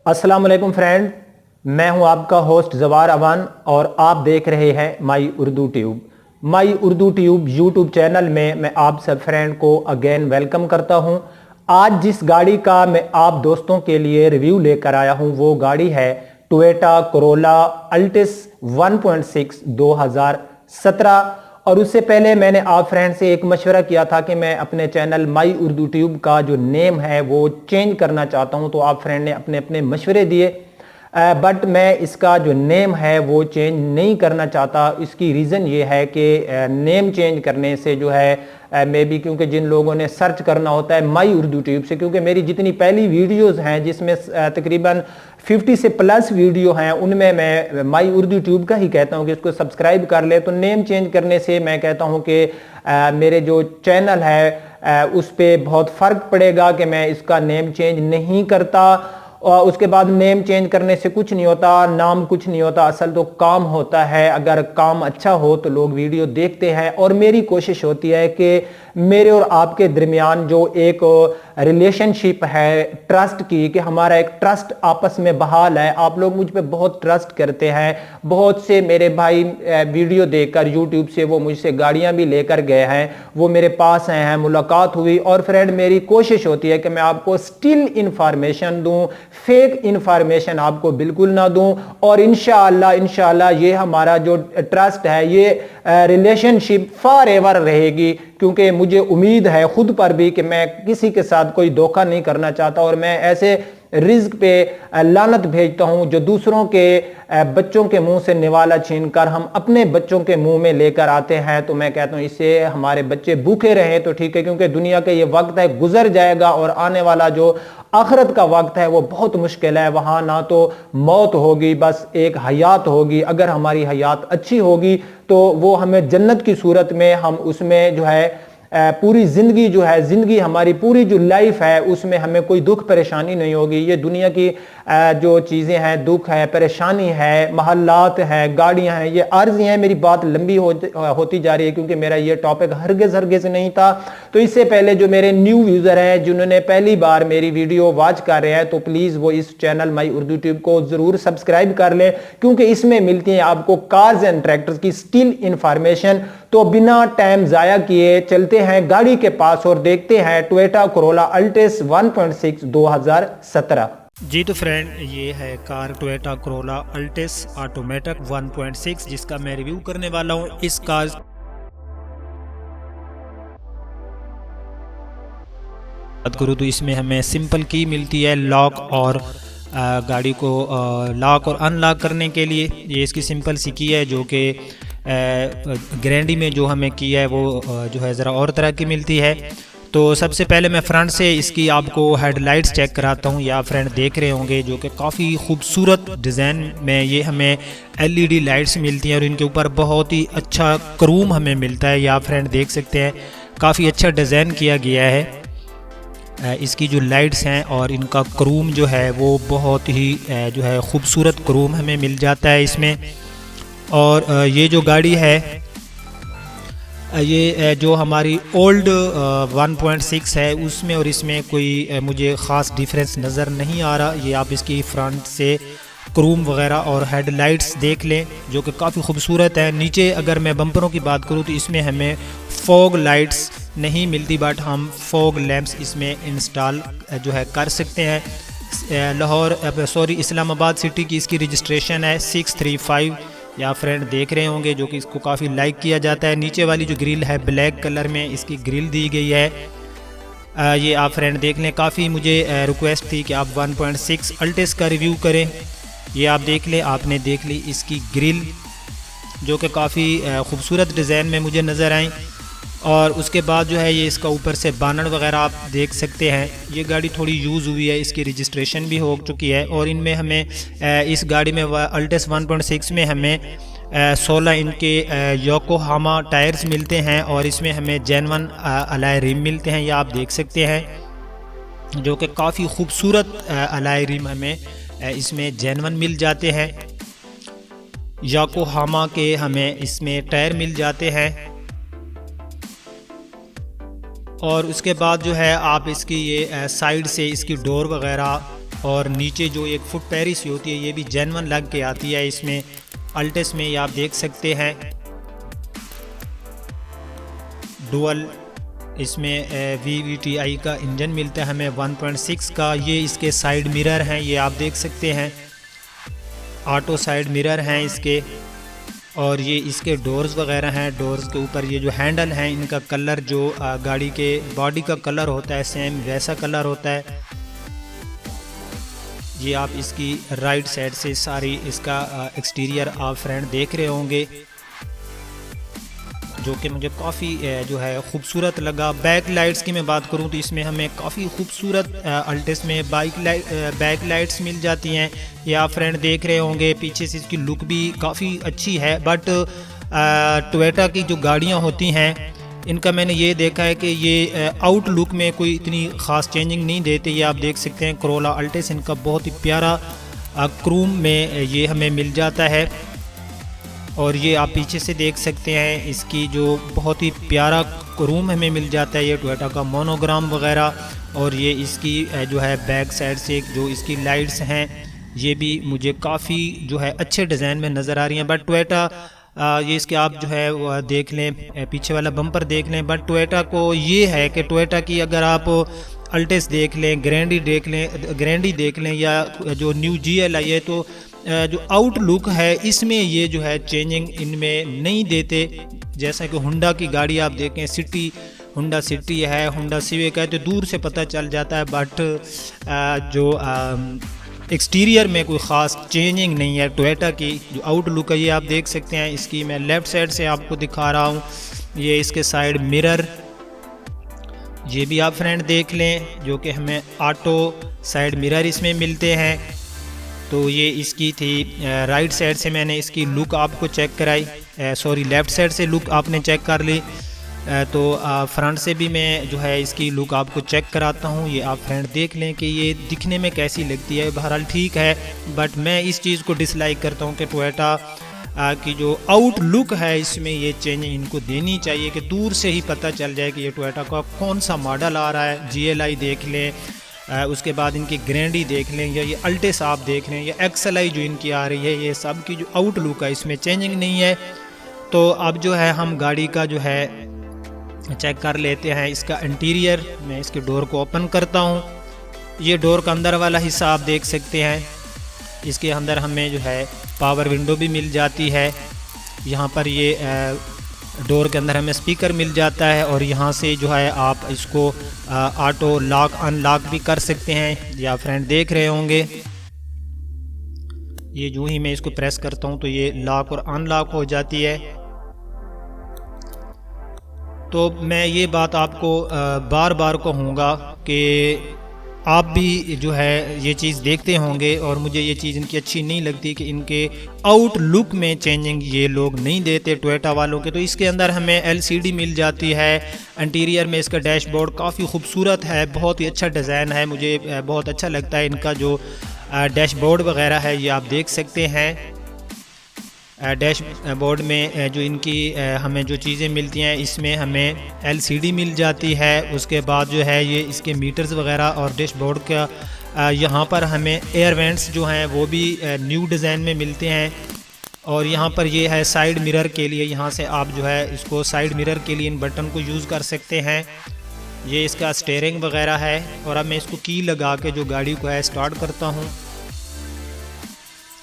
अस्सलाम वालेकुम फ्रेंड, मैं हूं आपका होस्ट जवार अवान और आप देख रहे हैं माई उर्दू ट्यूब। माई उर्दू ट्यूब यूट्यूब चैनल में मैं आप सब फ्रेंड को अगेन वेलकम करता हूं। आज जिस गाड़ी का मैं आप दोस्तों के लिए रिव्यू लेकर आया हूं वो गाड़ी है टोयोटा कोरोला अल्टिस 1.6 2017। और उससे पहले मैंने आप फ्रेंड से एक मशवरा किया था कि मैं अपने चैनल माई उर्दू ट्यूब का जो नेम है वो चेंज करना चाहता हूं, तो आप फ्रेंड ने अपने अपने मशवरे दिए, बट मैं इसका जो नेम है वो चेंज नहीं करना चाहता। इसकी रीज़न ये है कि नेम चेंज करने से जो है मे बी क्योंकि जिन लोगों ने सर्च करना होता है माई उर्दू ट्यूब से, क्योंकि मेरी जितनी पहली वीडियोस हैं जिसमें तकरीबन 50 से प्लस वीडियो हैं उनमें मैं माई उर्दू ट्यूब का ही कहता हूं कि इसको सब्सक्राइब कर ले। तो नेम चेंज करने से मैं कहता हूं कि मेरे जो चैनल है उस पर बहुत फ़र्क पड़ेगा कि मैं इसका नेम चेंज नहीं करता। और उसके बाद नेम चेंज करने से कुछ नहीं होता, नाम कुछ नहीं होता, असल तो काम होता है। अगर काम अच्छा हो तो लोग वीडियो देखते हैं और मेरी कोशिश होती है कि मेरे और आपके दरमियान जो एक रिलेशनशिप है ट्रस्ट की, कि हमारा एक ट्रस्ट आपस में बहाल है। आप लोग मुझ पे बहुत ट्रस्ट करते हैं। बहुत से मेरे भाई वीडियो देखकर यूट्यूब से वो मुझसे गाड़ियां भी लेकर गए हैं, वो मेरे पास आए हैं, मुलाकात हुई। और फ्रेंड मेरी कोशिश होती है कि मैं आपको स्टिल इंफॉर्मेशन दूं, फेक इंफॉर्मेशन आपको बिल्कुल ना दूं। और इंशाअल्लाह ये हमारा जो ट्रस्ट है, ये रिलेशनशिप फॉर एवर रहेगी, क्योंकि मुझे उम्मीद है खुद पर भी कि मैं किसी के साथ कोई धोखा नहीं करना चाहता। और मैं ऐसे रिज्क पे लानत भेजता हूं जो दूसरों के बच्चों के मुंह से निवाला छीनकर हम अपने बच्चों के मुंह में लेकर आते हैं। तो मैं कहता हूं इससे हमारे बच्चे भूखे रहे तो ठीक है, क्योंकि दुनिया का ये वक्त है गुजर जाएगा और आने वाला जो आखिरत का वक्त है वो बहुत मुश्किल है। वहां ना तो मौत होगी, बस एक हयात होगी। अगर हमारी हयात अच्छी होगी तो वो हमें जन्नत की सूरत में हम उसमें जो है पूरी जिंदगी जो है, जिंदगी हमारी पूरी जो लाइफ है उसमें हमें कोई दुख परेशानी नहीं होगी। ये दुनिया की जो चीज़ें हैं, दुख है, परेशानी है, महल्लात हैं, गाड़ियां हैं, ये आर्जी हैं। मेरी बात लंबी होती जा रही है क्योंकि मेरा ये टॉपिक हरगिज़ नहीं था। तो इससे पहले जो मेरे न्यू यूज़र हैं जिन्होंने पहली बार मेरी वीडियो वॉच कर रहे हैं, तो प्लीज़ वो इस चैनल माई उर्दू ट्यूब को ज़रूर सब्सक्राइब कर लें, क्योंकि इसमें मिलती हैं आपको कार्स एंड ट्रैक्टर्स की स्टिल इंफॉर्मेशन। तो बिना टाइम ज़ाया किए चलते हैं गाड़ी के पास और देखते हैं टोयोटा कोरोला अल्टिस 1.6 2017। जी तो फ्रेंड, ये है car Toyota Corolla Altis automatic 1.6 जिसका मैं रिव्यू करने वाला हूँ। इस कार बात करूँ तो इसमें हमें सिंपल की मिलती है लॉक और गाड़ी को लॉक और अनलॉक करने के लिए। ये इसकी सिंपल सी की है, जो कि ग्रैंडी में जो हमें की है वो जो है ज़रा और तरह की मिलती है। तो सबसे पहले मैं फ्रंट से इसकी आपको हेडलाइट्स चेक कराता हूँ। ये आप फ्रेंड देख रहे होंगे जो कि काफ़ी खूबसूरत डिज़ाइन में ये हमें LED लाइट्स मिलती हैं और इनके ऊपर बहुत ही अच्छा क्रूम हमें मिलता है। ये आप फ्रेंड देख सकते हैं, काफ़ी अच्छा डिज़ाइन किया गया है। इसकी जो लाइट्स हैं और इनका क्रूम जो है वो बहुत ही जो है खूबसूरत क्रूम हमें मिल जाता है इसमें। और ये जो गाड़ी है ये जो हमारी ओल्ड 1.6 है उसमें और इसमें कोई मुझे ख़ास डिफरेंस नज़र नहीं आ रहा। ये आप इसकी फ्रंट से क्रूम वगैरह और हेडलाइट्स देख लें जो कि काफ़ी खूबसूरत है। नीचे अगर मैं बम्परों की बात करूँ तो इसमें हमें फॉग लाइट्स नहीं मिलती, बट हम फॉग लैंप्स इसमें इंस्टॉल जो है कर सकते हैं। इस्लामाबाद सिटी की इसकी रजिस्ट्रेशन है 635। या फ्रेंड देख रहे होंगे जो कि इसको काफ़ी लाइक किया जाता है। नीचे वाली जो ग्रिल है ब्लैक कलर में इसकी ग्रिल दी गई है। ये आप फ्रेंड देख लें। काफ़ी मुझे रिक्वेस्ट थी कि आप 1.6 अल्टिस का रिव्यू करें। ये आप देख लें, आपने देख ली इसकी ग्रिल जो कि काफ़ी खूबसूरत डिज़ाइन में मुझे नज़र आई। और उसके बाद जो है ये इसका ऊपर से बानर वगैरह आप देख सकते हैं। ये गाड़ी थोड़ी यूज़ हुई है, इसकी रजिस्ट्रेशन भी हो चुकी है। और इनमें हमें इस गाड़ी में अल्टिस 1.6 में हमें 16 इंच के योकोहामा टायर्स मिलते हैं और इसमें हमें जेनवन अलॉय रिम मिलते हैं। ये आप देख सकते हैं जो कि काफ़ी खूबसूरत अलॉय रिम हमें इसमें जेनवन मिल जाते हैं। योकोहामा के हमें इसमें टायर मिल जाते हैं। और उसके बाद जो है आप इसकी ये साइड से इसकी डोर वगैरह और नीचे जो एक फुट पैरिस होती है ये भी जेन्युइन लग के आती है इसमें। अल्टेस में ये आप देख सकते हैं डुअल इसमें VVTi का इंजन मिलता है हमें 1.6 का। ये इसके साइड मिरर हैं, ये आप देख सकते हैं, ऑटो साइड मिरर हैं इसके। और ये इसके डोर्स वगैरह हैं। डोर्स के ऊपर ये जो हैंडल हैं इनका कलर जो गाड़ी के बॉडी का कलर होता है सेम वैसा कलर होता है। ये आप इसकी राइट साइड से सारी इसका एक्सटीरियर आप फ्रेंड देख रहे होंगे, जो कि मुझे काफ़ी जो है ख़ूबसूरत लगा। बैक लाइट्स की मैं बात करूं तो इसमें हमें काफ़ी खूबसूरत अल्टेस में बैक लाइट्स मिल जाती हैं। ये आप फ्रेंड देख रहे होंगे, पीछे से इसकी लुक भी काफ़ी अच्छी है। बट टोयोटा की जो गाड़ियां होती हैं इनका मैंने ये देखा है कि ये आउटलुक में कोई इतनी ख़ास चेंजिंग नहीं देते। ये आप देख सकते हैं कोरोला अल्टेस इनका बहुत ही प्यारा क्रूम में ये हमें मिल जाता है। और ये आप पीछे से देख सकते हैं इसकी जो बहुत ही प्यारा क्रूम हमें मिल जाता है, ये टोयोटा का मोनोग्राम वगैरह। और ये इसकी जो है बैक साइड से जो इसकी लाइट्स हैं ये भी मुझे काफ़ी जो है अच्छे डिज़ाइन में नज़र आ रही हैं। बट टोयोटा ये इसके आप जो है वो देख लें, पीछे वाला बम्पर देख लें। बट टोयोटा को ये है कि टोयोटा की अगर आप अल्टेस देख लें, ग्रैंडी देख लें या जो न्यू GL आई है, तो जो आउटलुक है इसमें ये जो है चेंजिंग इनमें नहीं देते। जैसा कि हुंडा की गाड़ी आप देखें, सिटी हुंडा सिटी है, हुंडा सिविक है, तो दूर से पता चल जाता है। बट जो एक्सटीरियर में कोई ख़ास चेंजिंग नहीं है। टोयोटा की जो आउटलुक है ये आप देख सकते हैं। इसकी मैं लेफ़्ट साइड से आपको दिखा रहा हूँ, ये इसके साइड मिरर ये भी आप फ्रेंड देख लें, जो कि हमें ऑटो साइड मिरर इसमें मिलते हैं। तो ये इसकी थी राइट साइड से मैंने इसकी लुक आपको चेक कराई, सॉरी लेफ़्ट साइड से लुक आपने चेक कर ली। तो फ्रंट से भी मैं जो है इसकी लुक आपको चेक कराता हूँ। ये आप फ्रेंड देख लें कि ये दिखने में कैसी लगती है। बहरहाल ठीक है, बट मैं इस चीज़ को डिसलाइक करता हूँ कि टोयोटा की जो आउटलुक है इसमें ये चेंजिंग इनको देनी चाहिए कि दूर से ही पता चल जाए कि ये टोयोटा का कौन सा मॉडल आ रहा है। GLI देख लें, उसके बाद इनकी ग्रैंडी देख लें, या ये अल्टेस आप देख लें, या XLI जो इनकी आ रही है, ये सब की जो आउटलुक है इसमें चेंजिंग नहीं है। तो अब जो है हम गाड़ी का जो है चेक कर लेते हैं इसका इंटीरियर। मैं इसके डोर को ओपन करता हूँ। ये डोर का अंदर वाला हिस्सा आप देख सकते हैं। इसके अंदर हमें जो है पावर विंडो भी मिल जाती है। यहाँ पर ये डोर के अंदर हमें स्पीकर मिल जाता है, और यहाँ से जो है आप इसको ऑटो लॉक अनलॉक भी कर सकते हैं। या फ्रेंड देख रहे होंगे, ये जो ही मैं इसको प्रेस करता हूँ तो ये लॉक और अनलॉक हो जाती है। तो मैं ये बात आपको बार बार कहूँगा कि आप भी जो है ये चीज़ देखते होंगे, और मुझे ये चीज़ इनकी अच्छी नहीं लगती कि इनके आउटलुक में चेंजिंग ये लोग नहीं देते टोयोटा वालों के। तो इसके अंदर हमें LCD मिल जाती है। इंटीरियर में इसका डैशबोर्ड काफ़ी खूबसूरत है, बहुत ही अच्छा डिज़ाइन है, मुझे बहुत अच्छा लगता है। इनका जो डैशबोर्ड वगैरह है ये आप देख सकते हैं। डैशबोर्ड में जो इनकी हमें जो चीज़ें मिलती हैं इसमें हमें LCD मिल जाती है। उसके बाद जो है ये इसके मीटर्स वगैरह और डैशबोर्ड का यहाँ पर हमें एयर वेंट्स जो हैं वो भी न्यू डिज़ाइन में मिलते हैं। और यहाँ पर ये है साइड मिरर के लिए, यहाँ से आप जो है इसको साइड मिरर के लिए इन बटन को यूज़ कर सकते हैं। ये इसका स्टीयरिंग वगैरह है। और अब मैं इसको की लगा के जो गाड़ी को है स्टार्ट करता हूँ,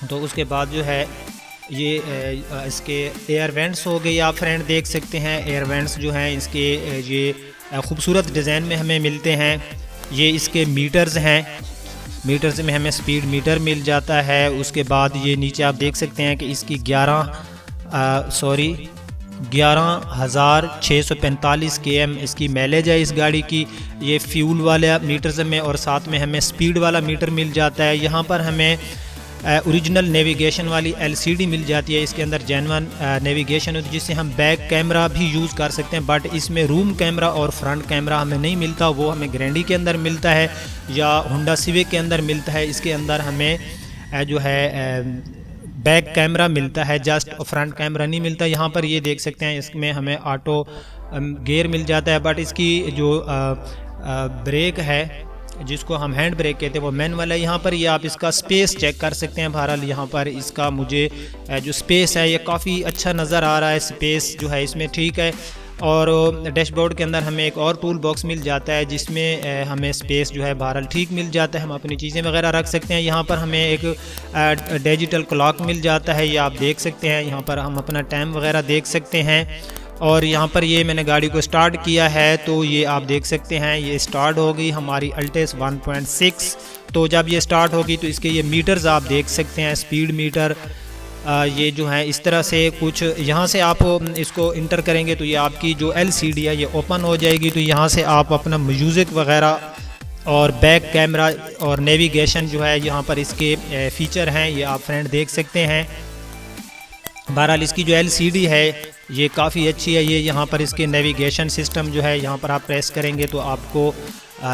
तो उसके बाद जो है ये इसके एयर वेंट्स हो गए, आप फ्रेंड देख सकते हैं। एयर वेंट्स जो हैं इसके ये खूबसूरत डिज़ाइन में हमें मिलते हैं। ये इसके मीटर्स हैं, मीटर्स में हमें स्पीड मीटर मिल जाता है। उसके बाद ये नीचे आप देख सकते हैं कि इसकी 11,645 km इसकी माइलेज है इस गाड़ी की। ये फ्यूल वाला मीटर्स में, और साथ में हमें स्पीड वाला मीटर मिल जाता है। यहाँ पर हमें ओरिजिनल नेविगेशन वाली LCD मिल जाती है। इसके अंदर जेन्युइन नेविगेशन होती है, जिससे हम बैक कैमरा भी यूज़ कर सकते हैं। बट इसमें रूम कैमरा और फ्रंट कैमरा हमें नहीं मिलता, वो हमें ग्रैंडी के अंदर मिलता है या हुंडा सिविक के अंदर मिलता है। इसके अंदर हमें जो है बैक कैमरा मिलता है, जस्ट फ्रंट कैमरा नहीं मिलता। यहाँ पर ये देख सकते हैं इसमें हमें ऑटो गियर मिल जाता है। बट इसकी जो ब्रेक है जिसको हम हैंड ब्रेक कहते हैं वो मैनुअल है। यहाँ पर ये आप इसका स्पेस चेक कर सकते हैं। बहरहाल यहाँ पर इसका मुझे जो स्पेस है ये काफ़ी अच्छा नज़र आ रहा है, स्पेस जो है इसमें ठीक है। और डैशबोर्ड के अंदर हमें एक और टूल बॉक्स मिल जाता है जिसमें हमें स्पेस जो है बहरहाल ठीक मिल जाता है, हम अपनी चीज़ें वगैरह रख सकते हैं। यहाँ पर हमें एक डिजिटल क्लॉक मिल जाता है, ये आप देख सकते हैं। यहाँ पर हम अपना टाइम वगैरह देख सकते हैं। और यहाँ पर ये मैंने गाड़ी को स्टार्ट किया है तो ये आप देख सकते हैं ये स्टार्ट हो गई हमारी अल्टेस 1.6। तो जब ये स्टार्ट होगी तो इसके ये मीटर्स आप देख सकते हैं, स्पीड मीटर ये जो है इस तरह से कुछ। यहाँ से आप इसको इंटर करेंगे तो ये आपकी जो LCD है ये ओपन हो जाएगी। तो यहाँ से आप अपना म्यूज़िक वगैरह और बैक कैमरा और नेविगेशन जो है यहाँ पर इसके फ़ीचर हैं, ये आप फ्रेंड देख सकते हैं। बहरहाल इसकी जो LCD है ये काफ़ी अच्छी है। ये यहाँ पर इसके नेविगेशन सिस्टम जो है यहाँ पर आप प्रेस करेंगे तो आपको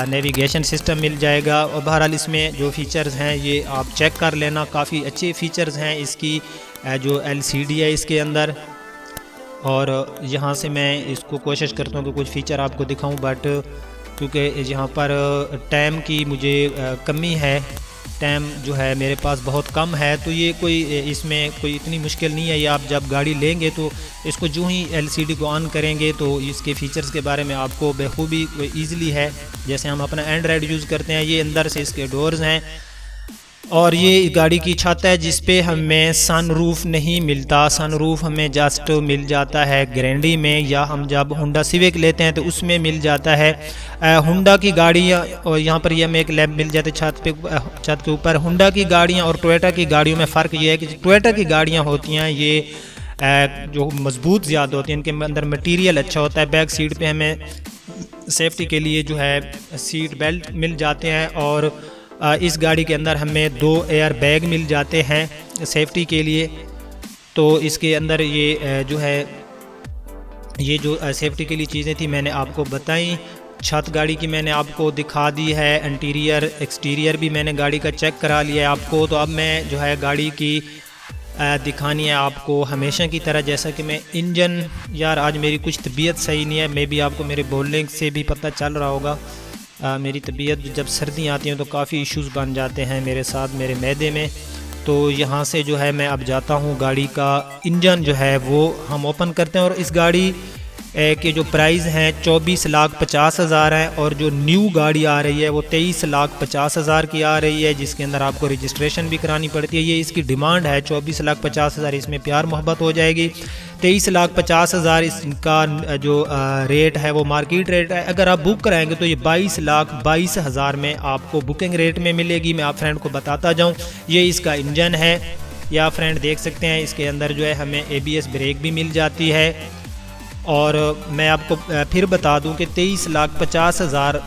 नेविगेशन सिस्टम मिल जाएगा। और बहरहाल इसमें जो फ़ीचर्स हैं ये आप चेक कर लेना, काफ़ी अच्छे फ़ीचर्स हैं इसकी जो LCD है इसके अंदर। और यहाँ से मैं इसको कोशिश करता हूँ कि कुछ फ़ीचर आपको दिखाऊँ, बट क्योंकि यहाँ पर टाइम की मुझे कमी है, टाइम जो है मेरे पास बहुत कम है, तो ये कोई इसमें कोई इतनी मुश्किल नहीं है। ये आप जब गाड़ी लेंगे तो इसको जो ही LCD को ऑन करेंगे तो इसके फ़ीचर्स के बारे में आपको बखूबी ईज़िली है। जैसे हम अपना एंड्रॉयड यूज़ करते हैं, ये अंदर से इसके डोर्स हैं और ये गाड़ी की छत है जिस पे हमें सनरूफ नहीं मिलता। सनरूफ हमें जस्ट मिल जाता है ग्रैंडी में, या हम जब होंडा सिविक लेते हैं तो उसमें मिल जाता है। होंडा की गाड़ियाँ और यहाँ पर ये हमें एक लैंप मिल जाती है छत के ऊपर। होंडा की गाड़ियाँ और टोयोटा की गाड़ियों में फ़र्क ये है कि टोयोटा की गाड़ियाँ होती हैं ये जो मजबूत ज़्यादा होती हैं, इनके अंदर मटीरियल अच्छा होता है। बैक सीट पे हमें सेफ्टी के लिए जो है सीट बेल्ट मिल जाते हैं। और इस गाड़ी के अंदर हमें 2 एयर बैग मिल जाते हैं सेफ्टी के लिए। तो इसके अंदर ये जो है ये जो सेफ्टी के लिए चीज़ें थी मैंने आपको बताई। छत गाड़ी की मैंने आपको दिखा दी है, इंटीरियर एक्सटीरियर भी मैंने गाड़ी का चेक करा लिया है आपको। तो अब मैं जो है गाड़ी की दिखानी है आपको हमेशा की तरह। जैसा कि मैं इंजन, यार आज मेरी कुछ तबीयत सही नहीं है, मे भी आपको मेरे बोलने से भी पता चल रहा होगा। मेरी तबीयत जब सर्दी आती हैं तो काफ़ी इश्यूज़ बन जाते हैं मेरे साथ, मेरे मैदे में। तो यहाँ से जो है मैं अब जाता हूँ, गाड़ी का इंजन जो है वो हम ओपन करते हैं। और इस गाड़ी के जो प्राइस हैं 24,50,000 हैं और जो न्यू गाड़ी आ रही है वो 23,50,000 की आ रही है, जिसके अंदर आपको रजिस्ट्रेशन भी करानी पड़ती है। ये इसकी डिमांड है 24,50,000, इसमें प्यार मोहब्बत हो जाएगी। 23,50,000 इसका जो रेट है वो मार्केट रेट है। अगर आप बुक कराएंगे तो ये 22,22,000 में आपको बुकिंग रेट में मिलेगी। मैं आप फ्रेंड को बताता जाऊँ, ये इसका इंजन है, या फ्रेंड देख सकते हैं इसके अंदर जो है हमें ABS ब्रेक भी मिल जाती है। और मैं आपको फिर बता दूं कि 23,50,000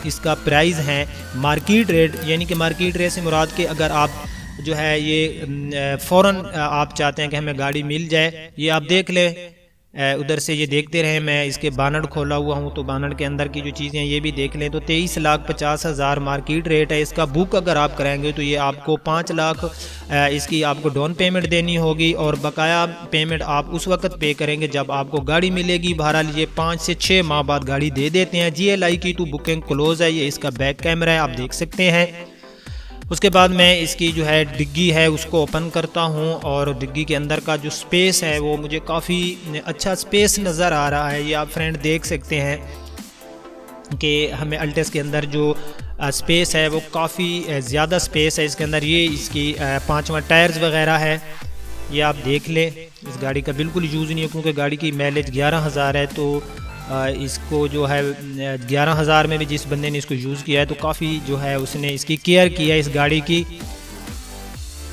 इसका प्राइस है मार्केट रेट, यानी कि मार्केट रेट से मुराद के अगर आप जो है ये फ़ौरन आप चाहते हैं कि हमें गाड़ी मिल जाए, ये आप देख लें उधर से ये देखते रहे। मैं इसके बानट खोला हुआ हूँ तो बानट के अंदर की जो चीज़ें ये भी देख लें। तो 23,50,000 मार्केट रेट है इसका। बुक अगर आप कराएंगे तो ये आपको 5 लाख इसकी आपको डाउन पेमेंट देनी होगी और बकाया पेमेंट आप उस वक्त पे करेंगे जब आपको गाड़ी मिलेगी। बहरहाल ये 5 से 6 माह बाद गाड़ी दे देते हैं। GLI की तो बुकिंग क्लोज है। ये इसका बैक कैमरा है, आप देख सकते हैं। उसके बाद मैं इसकी जो है डिग्गी है उसको ओपन करता हूँ और डिग्गी के अंदर का जो स्पेस है वो मुझे काफ़ी अच्छा स्पेस नज़र आ रहा है। ये आप फ्रेंड देख सकते हैं कि हमें अल्टेस के अंदर जो स्पेस है वो काफ़ी ज़्यादा स्पेस है इसके अंदर। ये इसकी 5वां टायर्स वगैरह है, ये आप देख लें। इस गाड़ी का बिल्कुल यूज़ नहीं है क्योंकि गाड़ी की माइलेज 11,000 है। तो इसको जो है 11,000 में भी जिस बंदे ने इसको यूज़ किया है तो काफ़ी जो है उसने इसकी केयर की है इस गाड़ी की।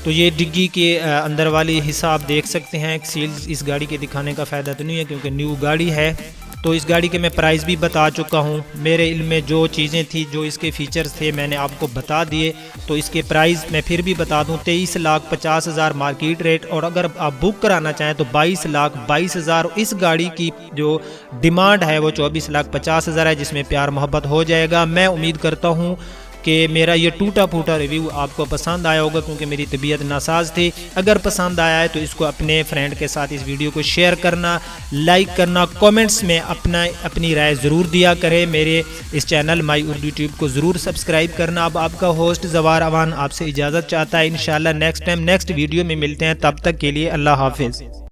तो ये डिग्गी के अंदर वाली हिस्सा आप देख सकते हैं। सील्स इस गाड़ी के दिखाने का फ़ायदा तो नहीं है क्योंकि न्यू गाड़ी है। तो इस गाड़ी के मैं प्राइस भी बता चुका हूँ। मेरे इल्म में जो चीज़ें थी, जो इसके फ़ीचर्स थे, मैंने आपको बता दिए। तो इसके प्राइस मैं फिर भी बता दूँ, 23,50,000 मार्केट रेट, और अगर आप बुक कराना चाहें तो 22,22,000। इस गाड़ी की जो डिमांड है वो 24,50,000 है, जिसमें प्यार मोहब्बत हो जाएगा। मैं उम्मीद करता हूँ कि मेरा ये टूटा फूटा रिव्यू आपको पसंद आया होगा, क्योंकि मेरी तबीयत नासाज थी। अगर पसंद आया है तो इसको अपने फ्रेंड के साथ इस वीडियो को शेयर करना, लाइक करना, कमेंट्स में अपनी राय ज़रूर दिया करें। मेरे इस चैनल माई उर्दू ट्यूब को ज़रूर सब्सक्राइब करना। अब आपका होस्ट ज़वार अवान आपसे इजाज़त चाहता है। इंशाल्लाह नेक्स्ट टाइम नेक्स्ट वीडियो में मिलते हैं, तब तक के लिए अल्लाह हाफिज़।